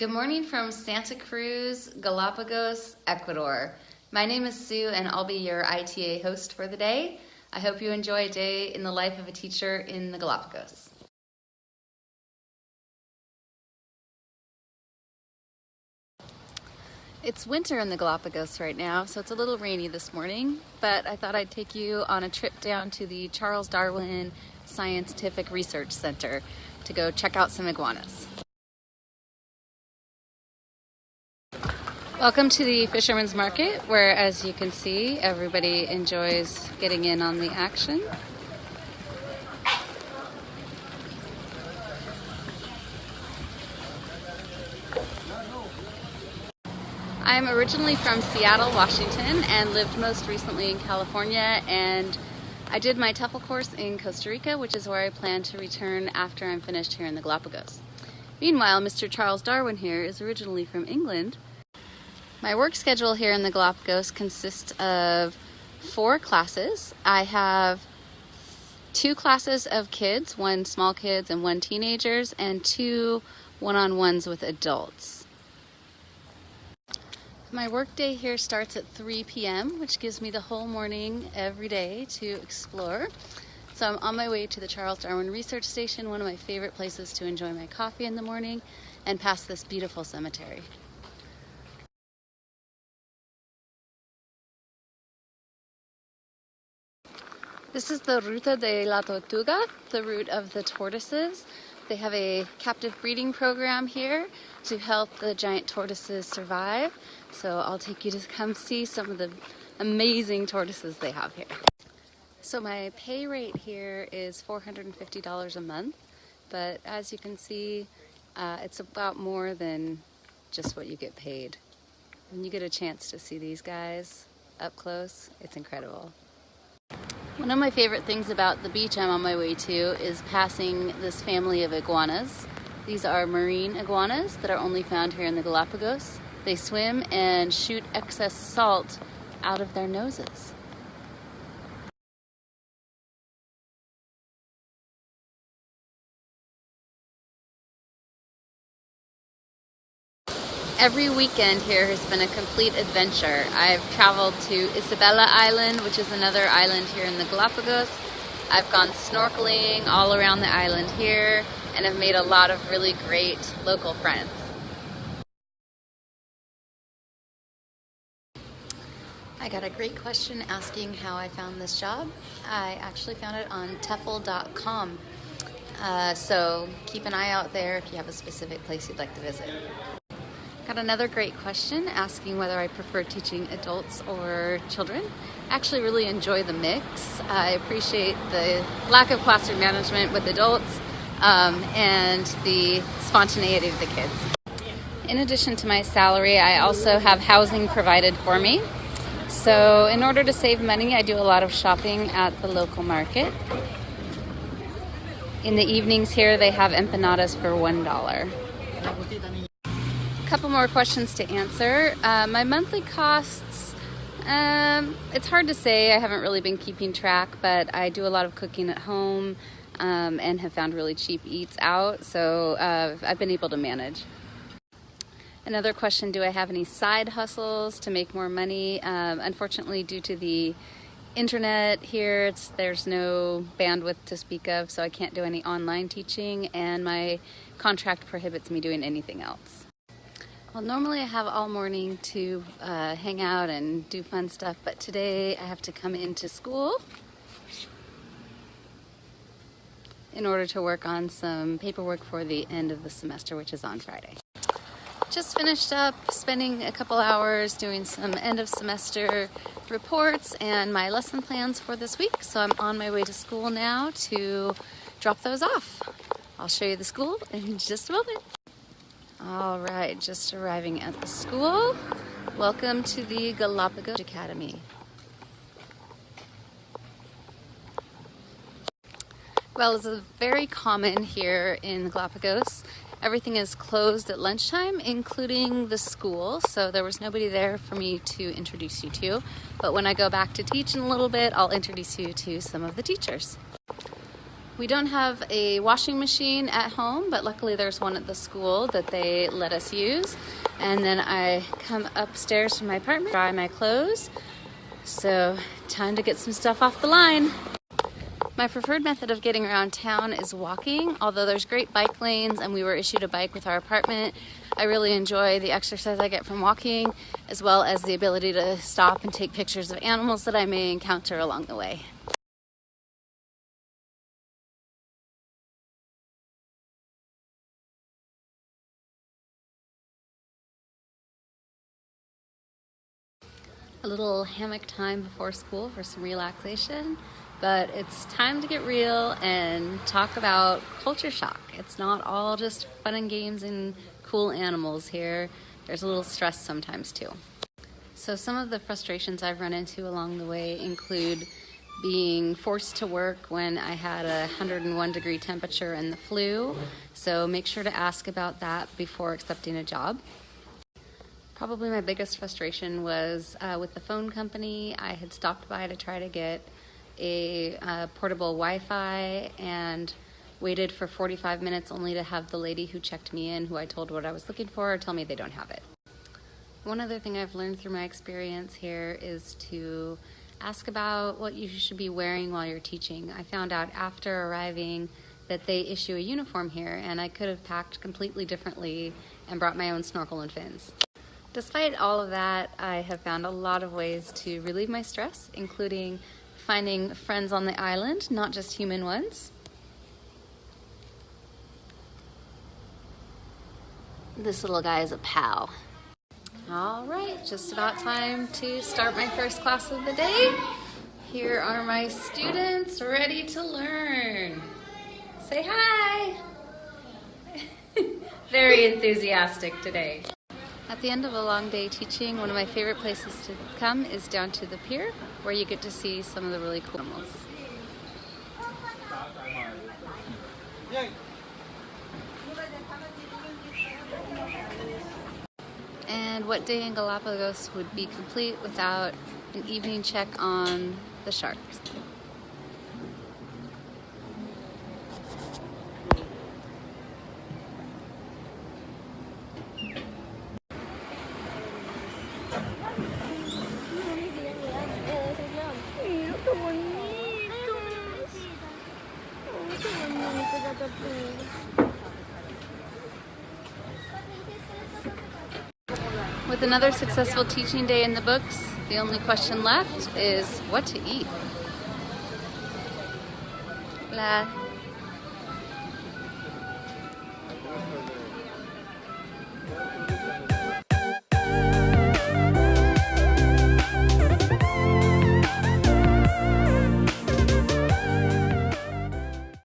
Good morning from Santa Cruz, Galapagos, Ecuador. My name is Sue and I'll be your ITA host for the day. I hope you enjoy a day in the life of a teacher in the Galapagos. It's winter in the Galapagos right now, so it's a little rainy this morning, but I thought I'd take you on a trip down to the Charles Darwin Scientific Research Center to go check out some iguanas. Welcome to the Fisherman's Market, where, as you can see, everybody enjoys getting in on the action. I'm originally from Seattle, Washington, and lived most recently in California, and I did my TEFL course in Costa Rica, which is where I plan to return after I'm finished here in the Galapagos. Meanwhile, Mr. Charles Darwin here is originally from England. My work schedule here in the Galapagos consists of 4 classes. I have 2 classes of kids, 1 small kids and 1 teenagers, and 2 one-on-ones with adults. My work day here starts at 3 p.m., which gives me the whole morning every day to explore. So I'm on my way to the Charles Darwin Research Station, one of my favorite places to enjoy my coffee in the morning, and past this beautiful cemetery. This is the Ruta de la Tortuga, the route of the tortoises. They have a captive breeding program here to help the giant tortoises survive. So I'll take you to come see some of the amazing tortoises they have here. So my pay rate here is $450 a month, but as you can see, it's about more than just what you get paid. When you get a chance to see these guys up close, it's incredible. One of my favorite things about the beach I'm on my way to is passing this family of iguanas. These are marine iguanas that are only found here in the Galapagos. They swim and shoot excess salt out of their noses. Every weekend here has been a complete adventure. I've traveled to Isabella Island, which is another island here in the Galapagos. I've gone snorkeling all around the island here and have made a lot of really great local friends. I got a great question asking how I found this job. I actually found it on TEFL.com. So keep an eye out there if you have a specific place you'd like to visit. Got another great question asking whether I prefer teaching adults or children. I actually really enjoy the mix. I appreciate the lack of classroom management with adults and the spontaneity of the kids. In addition to my salary, I also have housing provided for me. So in order to save money, I do a lot of shopping at the local market. In the evenings here, they have empanadas for $1. Couple more questions to answer. My monthly costs, it's hard to say. I haven't really been keeping track, but I do a lot of cooking at home and have found really cheap eats out, so I've been able to manage. Another question, do I have any side hustles to make more money? Unfortunately, due to the internet here, there's no bandwidth to speak of, so I can't do any online teaching, and my contract prohibits me doing anything else. Well, normally I have all morning to hang out and do fun stuff, but today I have to come into school in order to work on some paperwork for the end of the semester, which is on Friday. Just finished up spending a couple hours doing some end of semester reports and my lesson plans for this week, so I'm on my way to school now to drop those off. I'll show you the school in just a moment. All right, just arriving at the school. Welcome to the Galapagos Academy. Well, it's very common here in the Galapagos. Everything is closed at lunchtime, including the school, so there was nobody there for me to introduce you to. But when I go back to teach in a little bit, I'll introduce you to some of the teachers. We don't have a washing machine at home, but luckily there's one at the school that they let us use. And then I come upstairs to my apartment, dry my clothes. So time to get some stuff off the line. My preferred method of getting around town is walking, although there's great bike lanes and we were issued a bike with our apartment. I really enjoy the exercise I get from walking, as well as the ability to stop and take pictures of animals that I may encounter along the way. A little hammock time before school for some relaxation, but it's time to get real and talk about culture shock. It's not all just fun and games and cool animals here. There's a little stress sometimes too. So some of the frustrations I've run into along the way include being forced to work when I had a 101-degree temperature and the flu. So make sure to ask about that before accepting a job. Probably my biggest frustration was with the phone company. I had stopped by to try to get a portable Wi-Fi and waited for 45 minutes only to have the lady who checked me in, who I told what I was looking for, tell me they don't have it. One other thing I've learned through my experience here is to ask about what you should be wearing while you're teaching. I found out after arriving that they issue a uniform here, and I could have packed completely differently and brought my own snorkel and fins. Despite all of that, I have found a lot of ways to relieve my stress, including finding friends on the island, not just human ones. This little guy is a pal. All right, just about time to start my first class of the day. Here are my students ready to learn. Say hi. Very enthusiastic today. At the end of a long day teaching, one of my favorite places to come is down to the pier, where you get to see some of the really cool animals. And what day in Galapagos would be complete without an evening check on the sharks? With another successful teaching day in the books, the only question left is what to eat. Hola.